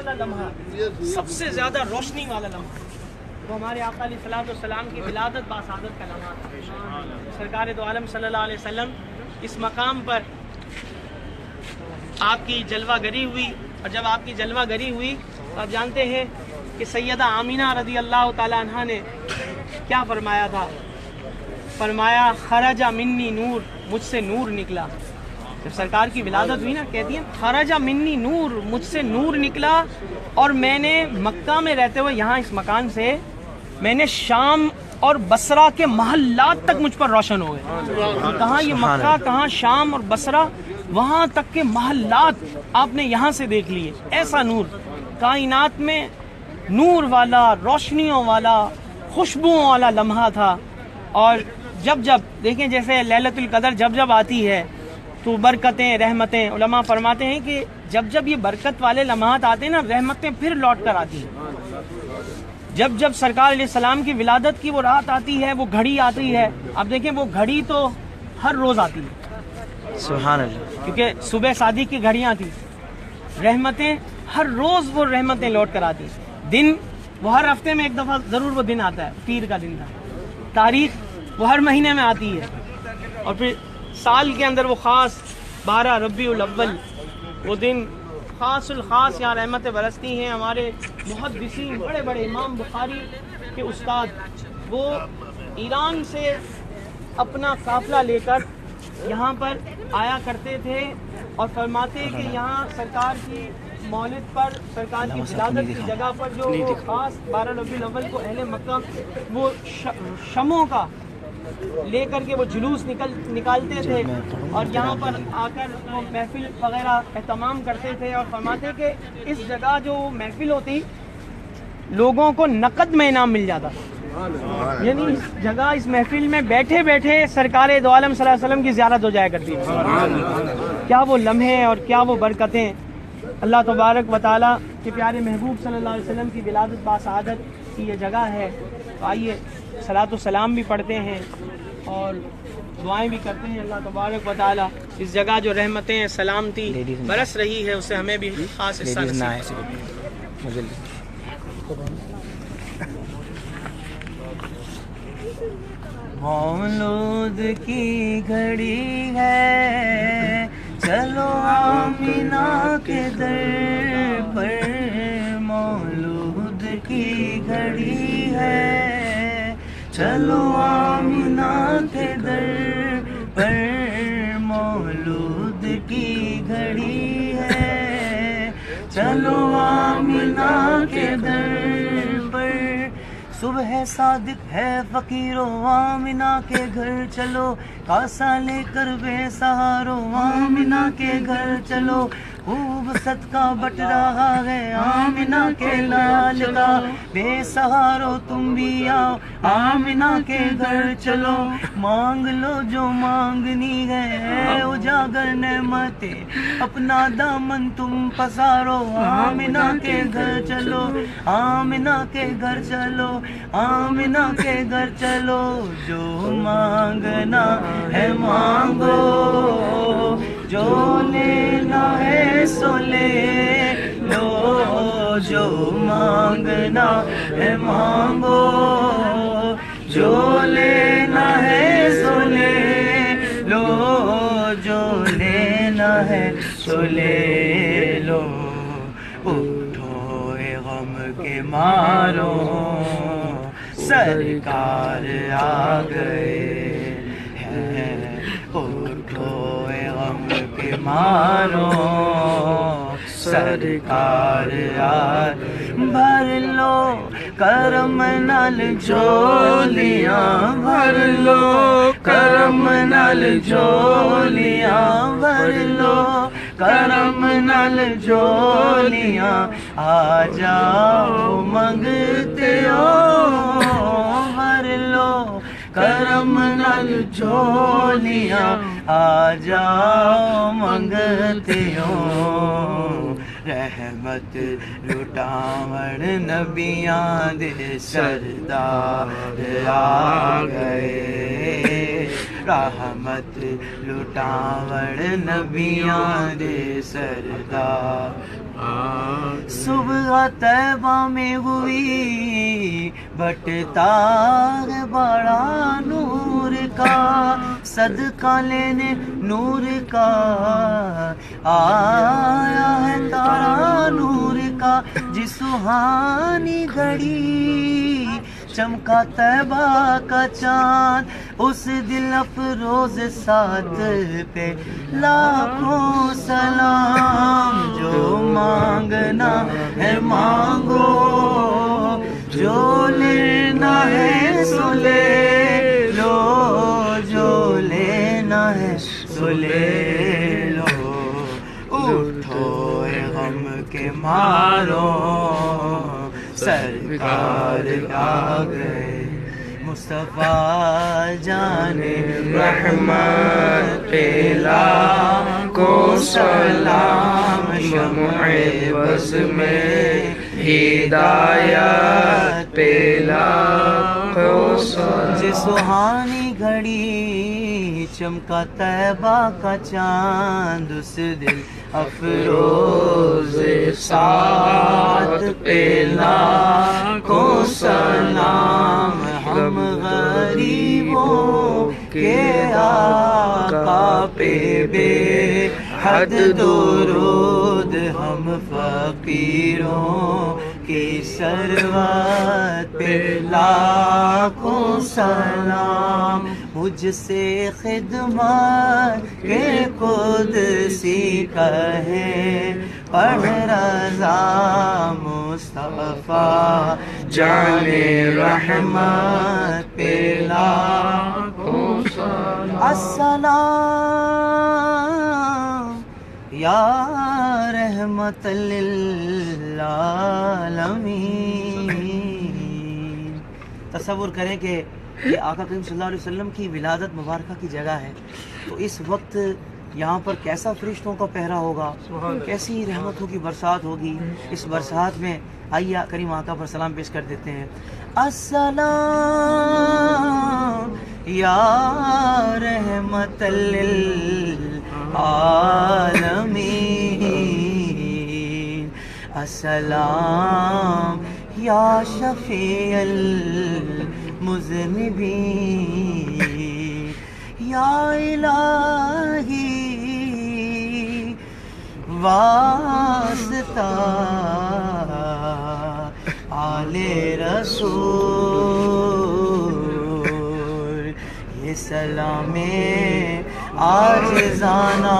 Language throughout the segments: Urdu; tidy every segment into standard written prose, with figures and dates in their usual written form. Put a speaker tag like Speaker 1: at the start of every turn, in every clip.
Speaker 1: والا لمحہ، سب سے زیادہ روشنی والا لمحہ وہ ہمارے آقا علیہ الصلوۃ والسلام کی ولادت باسعادت کا لمحہ تھا۔ سرکار دو عالم صلی اللہ علیہ وسلم اس مقام پر آپ کی جلوہ گری ہوئی، اور جب آپ کی جلوہ گری ہوئی تو آپ جانتے ہیں کہ سیدہ آمینہ رضی اللہ تعالیٰ عنہ نے کیا فرمایا تھا؟ فرمایا خرج منی نور، مجھ سے نور نکلا۔ جب سرکار کی ولادت ہوئی نا، کہتی ہیں خرج منی نور، مجھ سے نور نکلا، اور میں نے مکہ میں رہتے ہوئے یہاں اس مکان سے میں نے شام اور بصرہ کے محلات تک مجھ پر روشن ہو گئے۔ کہاں یہ مکہ، کہاں شام اور بصرہ، وہاں تک کے محلات آپ نے یہاں سے دیکھ لیے۔ ایسا نور، کائنات میں نور والا، روشنیوں والا، خوشبوؤں والا لمحہ تھا۔ اور جب جب دیکھیں جیسے لیلۃ القدر جب جب آتی ہے تو برکتیں، رحمتیں، علماء فرماتے ہیں کہ جب جب یہ برکت والے لمحات آتے ہیں نا، رحمتیں پھر لوٹ کر آتی ہیں۔ جب جب سرکار علیہ السلام کی ولادت کی وہ رات آتی ہے، وہ گھڑی آتی ہے، اب دیکھیں وہ گھڑی تو ہر روز آتی ہے،
Speaker 2: سبحان اللہ،
Speaker 1: کیونکہ صبح صادق کی گھڑیاں تھیں۔ رحمتیں ہر روز وہ رحمتیں لوٹ کر آتی ہیں۔ دن وہ ہر ہفتے میں ایک دفعہ ضرور وہ دن آتا ہے، پیر کا دن تھا۔ تاریخ وہ ہر مہینے میں آتی ہے، اور پھر سال کے اندر وہ خاص 12 ربیع الاول وہ دن خاص الخاص یہاں رحمتیں برستی ہیں۔ ہمارے محدثین، بڑے بڑے امام بخاری کے استاد، وہ ایران سے اپنا قافلہ لے کر یہاں پر آیا کرتے تھے اور فرماتے کہ یہاں سرکار کی مولد پر، سرکار کی ولادت کی جگہ پر جو وہ خاص 12 ربیع الاول کو اہل مکہ وہ شمعوں کا لے کر کے وہ جلوس نکالتے تھے، اور یہاں پر آ کر وہ محفل وغیرہ اہتمام کرتے تھے، اور فرماتے کہ اس جگہ جو محفل ہوتی لوگوں کو نقد میں انعام مل جاتا، یعنی اس جگہ، اس محفل میں بیٹھے بیٹھے سرکار دو عالم صلی اللہ علیہ وسلم کی زیارت ہو جایا کرتی ہے۔ کیا وہ لمحے اور کیا وہ برکتیں! اللہ تبارک و تعالیٰ کے پیارے محبوب صلی اللہ علیہ وسلم کی ولادت باسعادت کی یہ جگہ ہے۔ تو آئیے صلاۃ و سلام بھی پڑھتے ہیں اور دعائیں بھی کرتے ہیں۔ اللہ تبارک و تعالیٰ اس جگہ جو رحمتیں، سلامتی برس رہی ہے، اسے ہمیں بھی خاص حصہ نصیب۔ مولود کی گھڑی ہے، چلو آمینہ کے در پر، مولود کی گھڑی ہے، چلو آمینہ کے در پر، مولود کی گھڑی ہے، چلو آمینہ کے در پر۔ صبح صادق ہے فقیرو، آمینہ کے گھر چلو، کاسا لے کر بے سہارو، آمینہ کے گھر چلو، خوب صدقہ بٹ رہا ہے آمینہ کے لال کا، بے سہارو تم بھی آؤ، آمینہ کے گھر چلو، مانگ لو جو مانگنی ہے، اجاگر نعمتیں اپنا دامن تم پسارو، آمینہ کے گھر چلو، آمینہ کے گھر چلو، آمینہ کے گھر چلو، جو مانگنا ہے مانگو، جو لینا ہے سو لے لو، جو مانگنا ہے مانگو، جو لینا ہے سو لے لو، جو لینا ہے سو لے لو۔ اٹھو اے غم کے مارو، سرکار آ گئے ہیں، اٹھو اے غم کے مارو، سرکار آ، بھر لو کرم نال جھولیاں، بھر لو کرم نال جھولیاں، بھر لو کرم نال جھولیاں، آ جاؤ منگتے ہو، بھر لو کرم نال جھولیاں، آ جاؤ منگتے ہو، رحمت لٹاون نبیاں دے سردار آ گئے، رحمت لٹاون نبیاں دے سردار، صبح
Speaker 2: جلوہ طیبہ میں ہوئی بٹتا ہے بڑا نور کا، صدقہ لینے نور کا آیا ہے تارا نور کا، جس سہانی گھڑی چمکا طیبہ کا چاند، اس دل افروز ساتھ پہ لاکھوں سلام۔ جو مانگنا ہے مانگو، جو لینا ہے سو لے لو، جو لینا ہے سو لے لو۔ اٹھو اے غم کے مارو، سرکار آ گئے، مصطفیٰ جان رحمت پہ لاکھوں سلام، شمع بز میں ہدایت پہ لاکھوں سلام۔ جس سہانی گھڑی چمکا طیبہ کا چاند، اس دل افروز ساتھ پہ لاکھوں سلام۔ ہم غریبوں کے آقا پہ بے حد درود، ہم فقیروں کی ثروت پہ لاکھوں سلام۔ مجھ سے خدمت کے قدسی کہے پڑھ رضا مصطفیٰ جان رحمت پہ لاکھوں سلام۔ السلام یا رحمت للعالمین۔ تصور کریں کہ یہ آقا کریم صلی اللہ علیہ وسلم کی ولادت مبارکہ کی جگہ ہے، تو اس وقت یہاں پر کیسا فرشتوں کا پہرا ہوگا، کیسی رحمتوں کی برسات ہوگی۔ اس برسات میں آئیے کریم آقا پر سلام پیش کر دیتے ہیں۔ السلام یا رحمت للعالمین، السلام یا شفیع المذنبین، یا الہی واسطہ آل رسول، یہ سلام عاجزانہ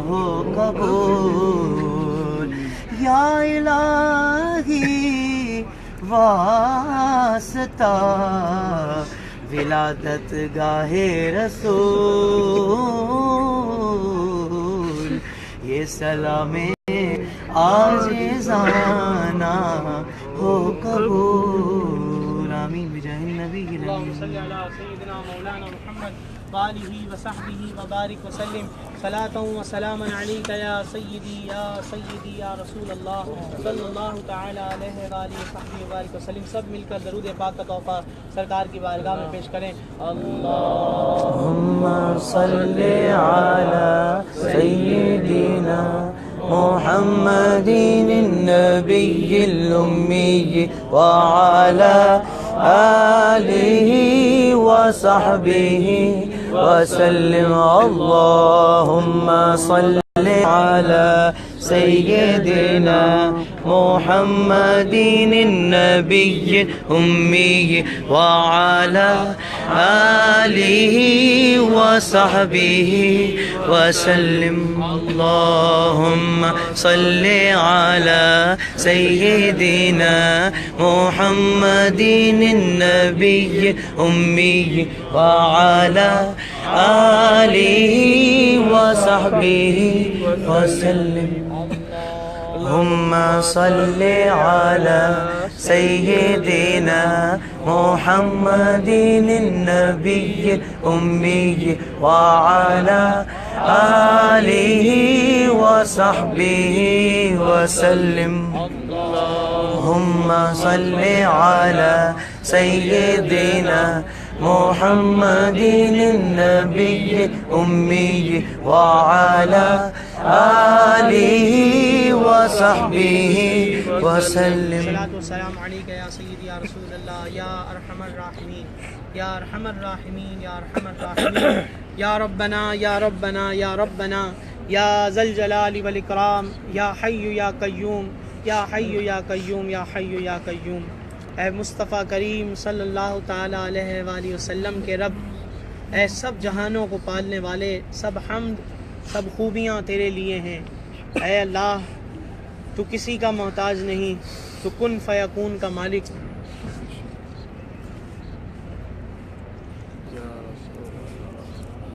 Speaker 2: ہو قبول، یا الہی واسطہ ولادت گاہ رسول، یہ سلام عاجزانہ ہو قبول۔ آمین بجاہ النبی
Speaker 1: اللہم صلی علی سیدنا مولانا محمد وآلہ وصحبہ وبارک وسلم، صلاۃ و سلاما علیک یا سیدی یا رسول اللہ صلی اللہ تعالی علیہ وآلہ وصحبہ وبارک وسلم۔ سب مل کر درود پاک کا تحفہ سرکار کی بارگاہ میں پیش کریں۔
Speaker 2: اللہم صلی علی سیدنا محمد النبی الامی وعلی آلہ وصحبہ وسلم۔ اللہم صلی علی سیدنا محمد النبی الامی وعلی آلہ وصحبہ وسلم۔ اللہم صلی علی سیدنا محمد النبی الامی وعلی آلہ وصحبہ وسلم۔ اللہم صلی علی سیدنا محمد النبی الامی وعلی آلہ وصحبہ وسلم۔ اللہم صلی علی سیدنا محمد النبی الامی وعلی آلہ وصحبہ وسلم.
Speaker 1: الصلاۃ والسلام علیک یا سیدی یا رسول اللہ یا ارحم الراحمین یا ارحم الراحمین یا ارحم الراحمین یا ربنا یا ربنا یا ربنا یا ذا الجلال والاکرام یا حی یا قیوم یا حی یا قیوم یا حی یا قیوم. اے مصطفیٰ کریم صلی اللہ تعالیٰ علیہ وآلہ وسلم کے رب، اے سب جہانوں کو پالنے والے، سب حمد سب خوبیاں تیرے لیے ہیں. اے اللہ تو کسی کا محتاج نہیں، تو کن فیکون کا مالک،